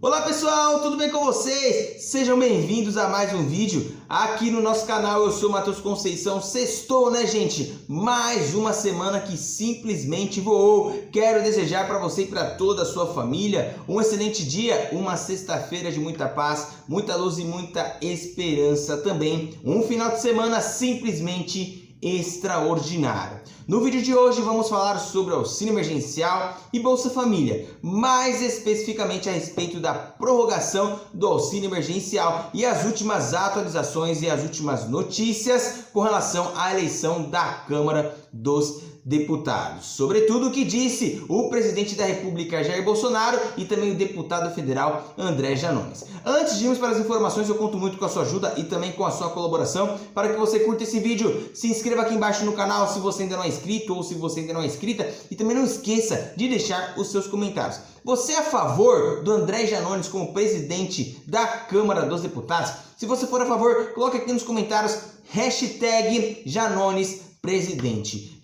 Olá pessoal, tudo bem com vocês? Sejam bem-vindos a mais um vídeo aqui no nosso canal. Eu sou o Matheus Conceição. Sextou, né, gente? Mais uma semana que simplesmente voou. Quero desejar para você e para toda a sua família um excelente dia, uma sexta-feira de muita paz, muita luz e muita esperança também. Um final de semana simplesmente extraordinário. No vídeo de hoje vamos falar sobre auxílio emergencial e Bolsa Família, mais especificamente a respeito da prorrogação do auxílio emergencial e as últimas atualizações e as últimas notícias com relação à eleição da Câmara dos Deputados. Sobretudo o que disse o presidente da República, Jair Bolsonaro, e também o deputado federal André Janones. Antes de irmos para as informações, eu conto muito com a sua ajuda e também com a sua colaboração para que você curta esse vídeo. Se inscreva aqui embaixo no canal se você ainda não é inscrito ou se você ainda não é inscrita, e também não esqueça de deixar os seus comentários. Você é a favor do André Janones como presidente da Câmara dos Deputados? Se você for a favor, coloque aqui nos comentários #Janones Presidente.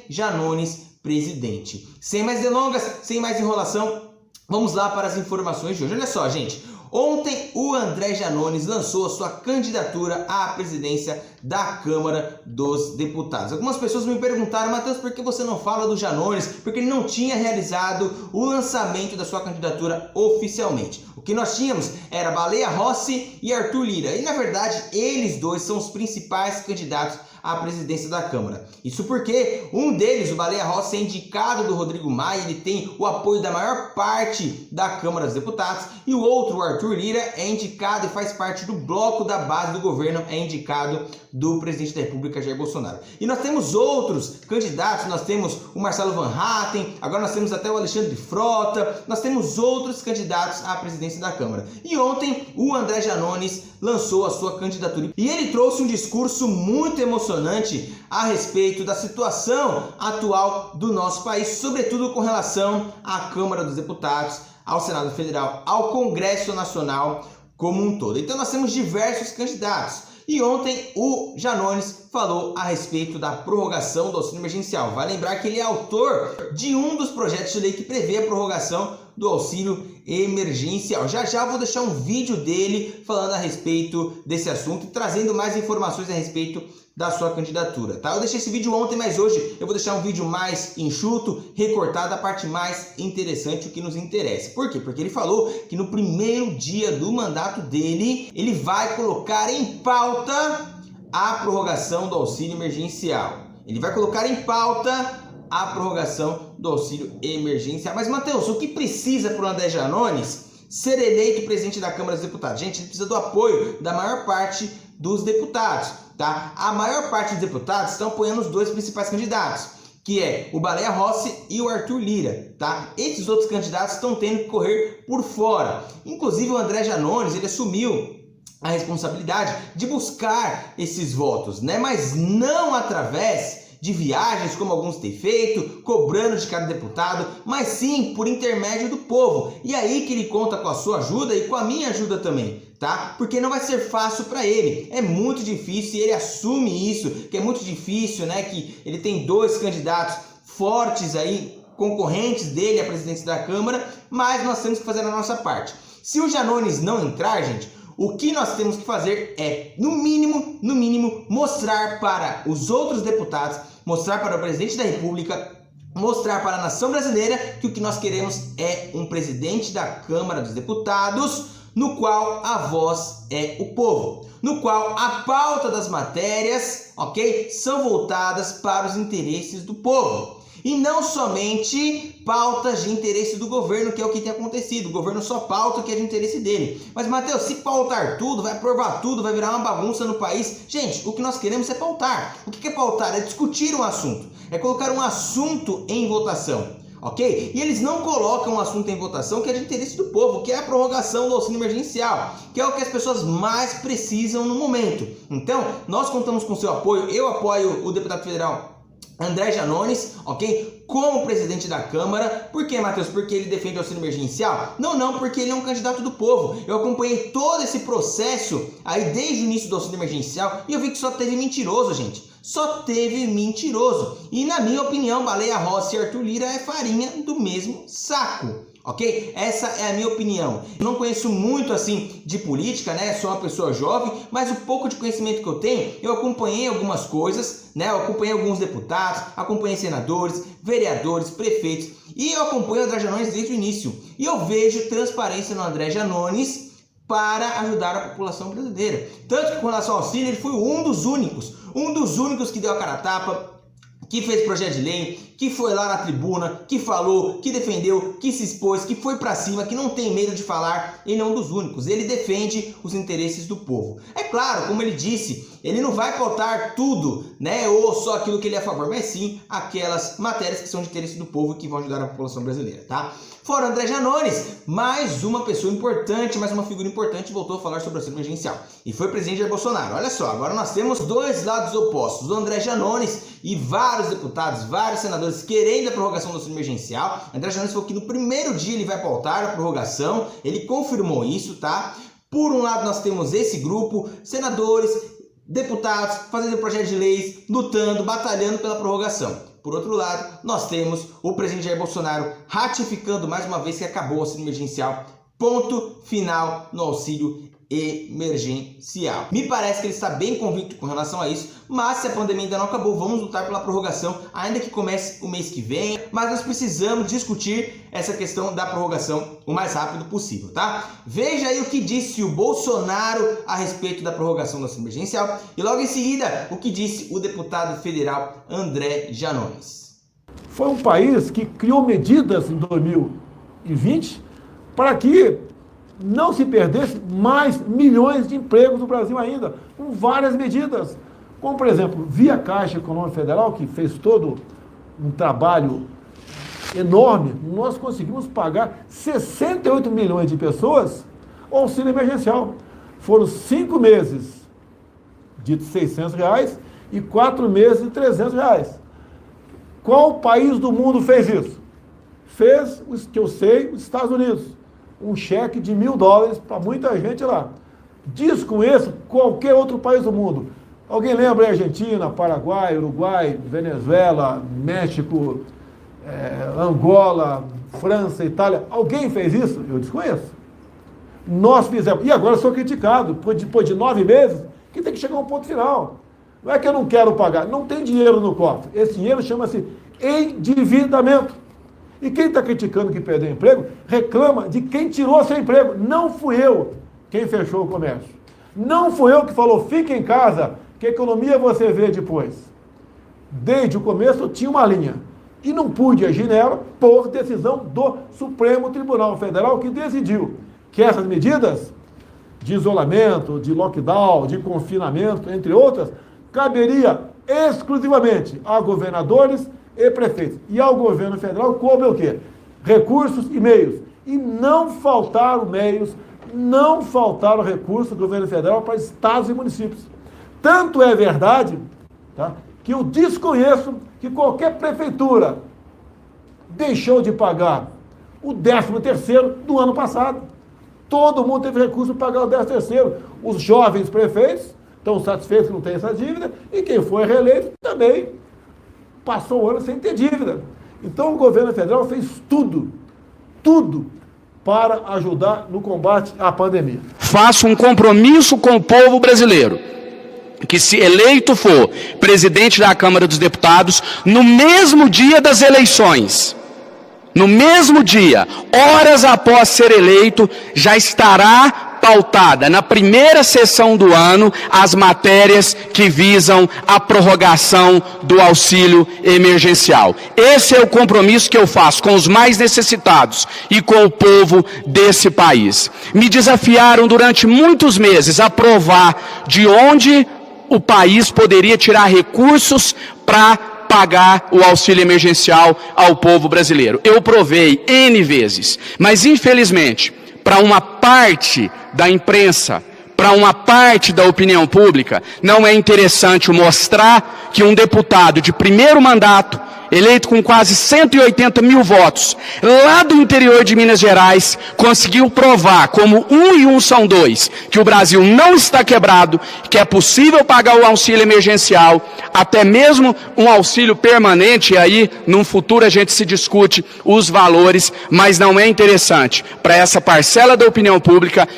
#Janones Presidente. Sem mais delongas, sem mais enrolação, vamos lá para as informações de hoje. Olha só, gente. Ontem o André Janones lançou a sua candidatura à presidência da Câmara dos Deputados. Algumas pessoas me perguntaram: Matheus, por que você não fala do Janones? Porque ele não tinha realizado o lançamento da sua candidatura oficialmente. O que nós tínhamos era Baleia Rossi e Arthur Lira. E na verdade, eles dois são os principais candidatos à presidência da Câmara. Isso porque um deles, o Baleia Rossi, é indicado do Rodrigo Maia, ele tem o apoio da maior parte da Câmara dos Deputados, e o outro, o Arthur Lira, é indicado e faz parte do bloco da base do governo, é indicado do presidente da República, Jair Bolsonaro. E nós temos outros candidatos, nós temos o Marcelo Van Hatten, agora nós temos até o Alexandre Frota, nós temos outros candidatos à presidência da Câmara. E ontem o André Janones lançou a sua candidatura e ele trouxe um discurso muito emocionante a respeito da situação atual do nosso país, sobretudo com relação à Câmara dos Deputados, ao Senado Federal, ao Congresso Nacional como um todo. Então nós temos diversos candidatos. E ontem o Janones falou a respeito da prorrogação do auxílio emergencial. Vai lembrar que ele é autor de um dos projetos de lei que prevê a prorrogação do auxílio emergencial. Já vou deixar um vídeo dele falando a respeito desse assunto e trazendo mais informações a respeito da sua candidatura, tá? Eu deixei esse vídeo ontem, mas hoje eu vou deixar um vídeo mais enxuto, recortado, a parte mais interessante, o que nos interessa. Por quê? Porque ele falou que no primeiro dia do mandato dele, ele vai colocar em pauta a prorrogação do auxílio emergencial. Ele vai colocar em pauta a prorrogação do auxílio emergencial. Mas, Matheus, o que precisa para o André Janones ser eleito presidente da Câmara dos Deputados? Gente, ele precisa do apoio da maior parte dos deputados, tá? A maior parte dos deputados estão apoiando os dois principais candidatos, que é o Baleia Rossi e o Arthur Lira, tá? Esses outros candidatos estão tendo que correr por fora. Inclusive o André Janones, ele assumiu a responsabilidade de buscar esses votos, né? Mas não através de viagens, como alguns têm feito, cobrando de cada deputado, mas sim por intermédio do povo. E aí que ele conta com a sua ajuda e com a minha ajuda também, tá? Porque não vai ser fácil para ele, é muito difícil, e ele assume isso, que é muito difícil, né? Que ele tem dois candidatos fortes aí, concorrentes dele à presidência da Câmara, mas nós temos que fazer a nossa parte. Se o Janones não entrar, gente, o que nós temos que fazer é, no mínimo, mostrar para os outros deputados, mostrar para o presidente da República, mostrar para a nação brasileira que o que nós queremos é um presidente da Câmara dos Deputados, no qual a voz é o povo, no qual a pauta das matérias, ok, são voltadas para os interesses do povo. E não somente pautas de interesse do governo, que é o que tem acontecido. O governo só pauta o que é de interesse dele. Mas, Matheus, se pautar tudo, vai aprovar tudo, vai virar uma bagunça no país. Gente, o que nós queremos é pautar. O que é pautar? É discutir um assunto. É colocar um assunto em votação. Ok? E eles não colocam um assunto em votação que é de interesse do povo, que é a prorrogação do auxílio emergencial, que é o que as pessoas mais precisam no momento. Então, nós contamos com seu apoio. Eu apoio o deputado federal André Janones, ok? Como presidente da Câmara. Por quê, Matheus? Porque ele defende o auxílio emergencial? Não, porque ele é um candidato do povo. Eu acompanhei todo esse processo aí desde o início do auxílio emergencial e eu vi que só teve mentiroso, gente. Só teve mentiroso. E na minha opinião, Baleia Rossi e Arthur Lira é farinha do mesmo saco. ok? Essa é a minha opinião. Eu não conheço muito assim de política, né? Sou uma pessoa jovem, mas o pouco de conhecimento que eu tenho, eu acompanhei algumas coisas, né? Eu acompanhei alguns deputados, acompanhei senadores, vereadores, prefeitos, e eu acompanho o André Janones desde o início. E eu vejo transparência no André Janones para ajudar a população brasileira. Tanto que com relação ao auxílio, ele foi um dos únicos que deu a cara a tapa, que fez projeto de lei, que foi lá na tribuna, que falou, que defendeu, que se expôs, que foi pra cima, que não tem medo de falar. Ele é um dos únicos. Ele defende os interesses do povo. É claro, como ele disse, ele não vai pautar tudo, né, ou só aquilo que ele é a favor, mas sim aquelas matérias que são de interesse do povo e que vão ajudar a população brasileira, tá? Fora André Janones, mais uma pessoa importante, mais uma figura importante voltou a falar sobre o auxílio emergencial. E foi o presidente Jair Bolsonaro. Olha só, agora nós temos dois lados opostos. O André Janones e vários deputados, vários senadores querendo a prorrogação do auxílio emergencial. O André Janones falou que no primeiro dia ele vai pautar a prorrogação. Ele confirmou isso, tá? Por um lado nós temos esse grupo, senadores, deputados, fazendo projeto de leis, lutando, batalhando pela prorrogação. Por outro lado, nós temos o presidente Jair Bolsonaro ratificando mais uma vez que acabou o auxílio emergencial. Ponto final no auxílio emergencial. Me parece que ele está bem convicto com relação a isso, mas se a pandemia ainda não acabou, vamos lutar pela prorrogação, ainda que comece o mês que vem, mas nós precisamos discutir essa questão da prorrogação o mais rápido possível, tá? Veja aí o que disse o Bolsonaro a respeito da prorrogação do auxílio emergencial e logo em seguida o que disse o deputado federal André Janones. Foi um país que criou medidas em 2020 para que não se perdesse mais milhões de empregos no Brasil ainda, com várias medidas. Como, por exemplo, via Caixa Econômica Federal, que fez todo um trabalho enorme, nós conseguimos pagar 68 milhões de pessoas o auxílio emergencial. Foram 5 meses de R$600 e 4 meses de R$300. Qual país do mundo fez isso? Fez, que eu sei, os Estados Unidos. Um cheque de $1.000 para muita gente lá. Diz com isso qualquer outro país do mundo. Alguém lembra aí Argentina, Paraguai, Uruguai, Venezuela, México, Angola, França, Itália? Alguém fez isso? Eu desconheço. Nós fizemos. E agora eu sou criticado. Depois de 9 meses, que tem que chegar a um ponto final. Não é que eu não quero pagar. Não tem dinheiro no cofre. Esse dinheiro chama-se endividamento. E quem está criticando que perdeu emprego, reclama de quem tirou seu emprego. Não fui eu quem fechou o comércio. Não fui eu que falou, fique em casa, que economia você vê depois. Desde o começo eu tinha uma linha. E não pude agir nela por decisão do Supremo Tribunal Federal, que decidiu que essas medidas de isolamento, de lockdown, de confinamento, entre outras, caberia exclusivamente a governadores e prefeitos. E ao governo federal coube o quê? Recursos e meios. E não faltaram meios, não faltaram recursos do governo federal para estados e municípios. Tanto é verdade, tá, que eu desconheço que qualquer prefeitura deixou de pagar o 13º do ano passado. Todo mundo teve recurso para pagar o 13º. Os jovens prefeitos estão satisfeitos que não tem essa dívida e quem foi reeleito também passou o ano sem ter dívida. Então o governo federal fez tudo para ajudar no combate à pandemia. Faço um compromisso com o povo brasileiro, que se eleito for presidente da Câmara dos Deputados, no mesmo dia das eleições, no mesmo dia, horas após ser eleito, já estará pautada na primeira sessão do ano as matérias que visam a prorrogação do auxílio emergencial. Esse é o compromisso que eu faço com os mais necessitados e com o povo desse país. Me desafiaram durante muitos meses a provar de onde o país poderia tirar recursos para pagar o auxílio emergencial ao povo brasileiro. Eu provei N vezes, mas infelizmente, para uma parte da imprensa, para uma parte da opinião pública, não é interessante mostrar que um deputado de primeiro mandato eleito com quase 180 mil votos, lá do interior de Minas Gerais, conseguiu provar, como 1 e 1 são 2, que o Brasil não está quebrado, que é possível pagar o auxílio emergencial, até mesmo um auxílio permanente, e aí, num futuro, a gente se discute os valores, mas não é interessante para essa parcela da opinião pública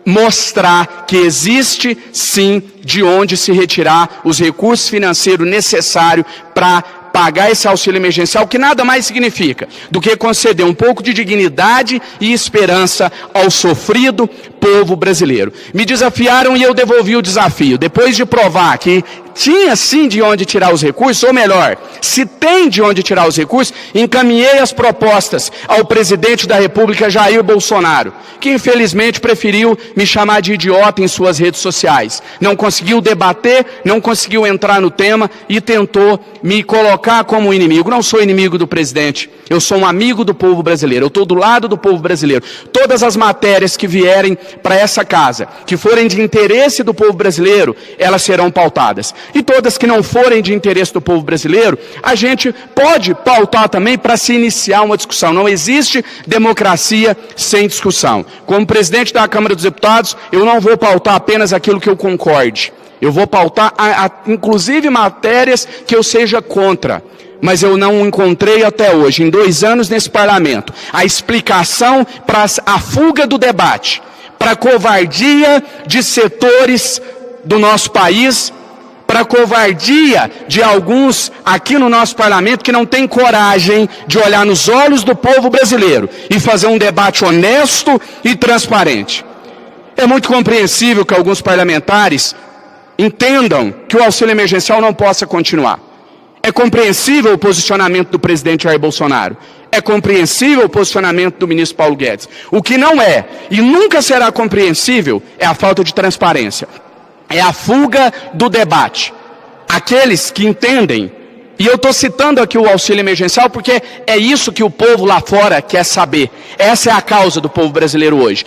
mostrar que existe, sim, de onde se retirar os recursos financeiros necessários para pagar esse auxílio emergencial, que nada mais significa do que conceder um pouco de dignidade e esperança ao sofrido povo brasileiro. Me desafiaram e eu devolvi o desafio. Depois de provar que tinha sim de onde tirar os recursos, ou melhor, se tem de onde tirar os recursos, encaminhei as propostas ao presidente da República, Jair Bolsonaro, que infelizmente preferiu me chamar de idiota em suas redes sociais. Não conseguiu debater, não conseguiu entrar no tema e tentou me colocar como inimigo. Não sou inimigo do presidente, eu sou um amigo do povo brasileiro, eu estou do lado do povo brasileiro. Todas as matérias que vierem para essa casa, que forem de interesse do povo brasileiro, elas serão pautadas. E todas que não forem de interesse do povo brasileiro, a gente pode pautar também para se iniciar uma discussão. Não existe democracia sem discussão. Como presidente da Câmara dos Deputados, eu não vou pautar apenas aquilo que eu concorde. Eu vou pautar, inclusive, matérias que eu seja contra. Mas eu não encontrei até hoje, em 2 anos nesse parlamento, a explicação para a fuga do debate, para a covardia de setores do nosso país, para a covardia de alguns aqui no nosso parlamento que não tem coragem de olhar nos olhos do povo brasileiro e fazer um debate honesto e transparente. É muito compreensível que alguns parlamentares entendam que o auxílio emergencial não possa continuar. É compreensível o posicionamento do presidente Jair Bolsonaro. É compreensível o posicionamento do ministro Paulo Guedes. O que não é e nunca será compreensível é a falta de transparência. É a fuga do debate. Aqueles que entendem, e eu estou citando aqui o auxílio emergencial porque é isso que o povo lá fora quer saber. Essa é a causa do povo brasileiro hoje.